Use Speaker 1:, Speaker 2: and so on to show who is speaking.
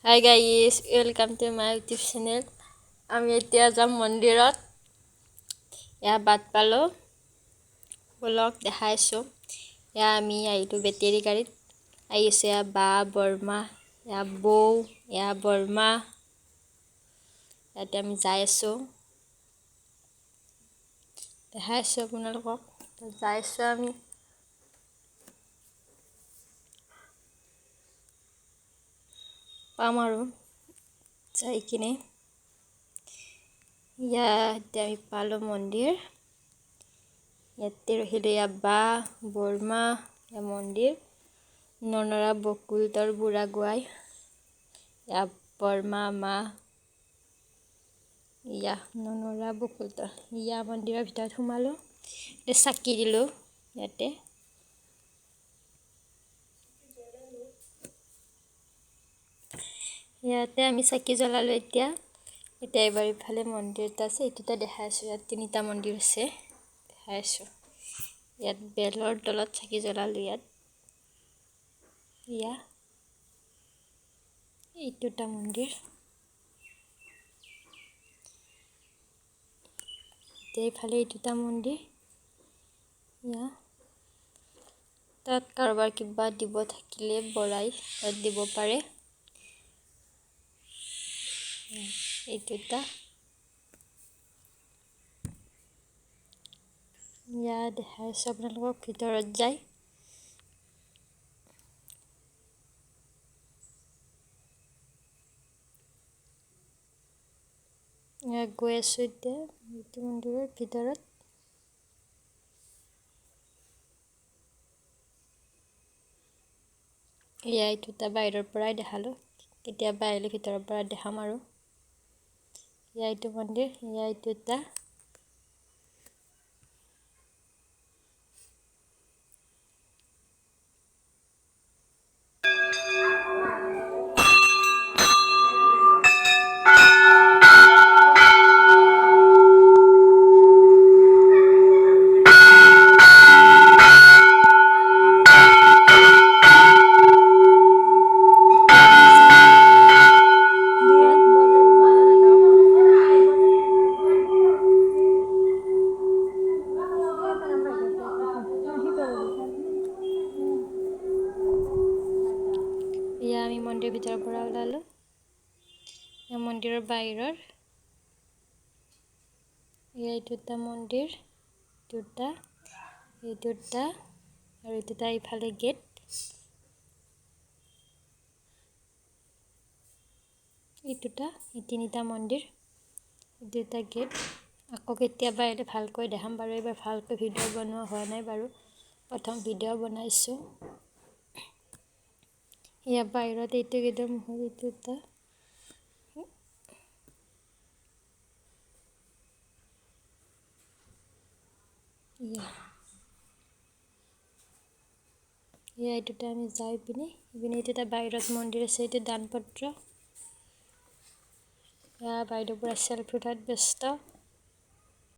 Speaker 1: Hi guys, welcome to my YouTube channel. আমি এতিয়া যাম মন্দিৰত। বাট পালো ব্লগ দেখাইছো। আমি আহিলো বেটেৰী গাড়ীত আহিছে বা বৰ্মা বৌ বৰ্মা ইয়াতে আমি যাই আছো দেখাইছো আপোনালোকক যাই আছো আমি পাম আৰু যাই কিনে ইয়াতে আমি পালো মন্দিৰ ইয়াতে ৰহিলে বা বৰ্মা মন্দিৰ ননৰা বকুলতৰ বুঢ়া গোৱাই বৰ্মা মা ননৰা বকুলতৰ মন্দিৰৰ ভিতৰত সোমালো চাকি দিলো ইয়াতে আমি চাকি জ্বলালো এতিয়া এবাৰ ইফালে মন্দিৰ এটা আছে এইটোটা দেখাইছো ইয়াত তিনিটা মন্দিৰ আছে দেখাইছো ইয়াত বেলৰ তলত চাকি জ্বলালো এইটোটা মন্দিৰ এইফালে এইটোটা মন্দিৰ তাত কাৰোবাৰ কিবা দিব থাকিলে বৰাই দিব পাৰে এইটোটা দেখাইছো আপোনালোকক ভিতৰত যাই গৈ আছো এতিয়া এইটো মন্দিৰৰ ভিতৰত এইটোটা বাহিৰৰ পৰাই দেখালো কেতিয়াবা আহিলে ভিতৰৰ পৰা দেখাম আৰু এইটো মন্দিৰ এইটোটা আমি মন্দিৰৰ ভিতৰৰ পৰা ওলালো মন্দিৰৰ বাহিৰৰ এইটোটা মন্দিৰ এইটোটা আৰু এইটোটা ইফালে গেট এইটোটা এই তিনিটা মন্দিৰ দুটা গেট আকৌ কেতিয়াবা এটা ভালকৈ দেখাম বাৰু এবাৰ ভালকৈ ভিডিঅ' বনোৱা হোৱা নাই বাৰু প্ৰথম ভিডিঅ' বনাইছো বাহিৰত এইটো গেটৰ মুখত এইটোটা এইটোটা আমি যাই পিনে এইটোটা বাহিৰত মন্দিৰ আছে এইটো দানপত্ৰ বাইদেউ পুৰা চেল্ফি উঠাত ব্যস্ত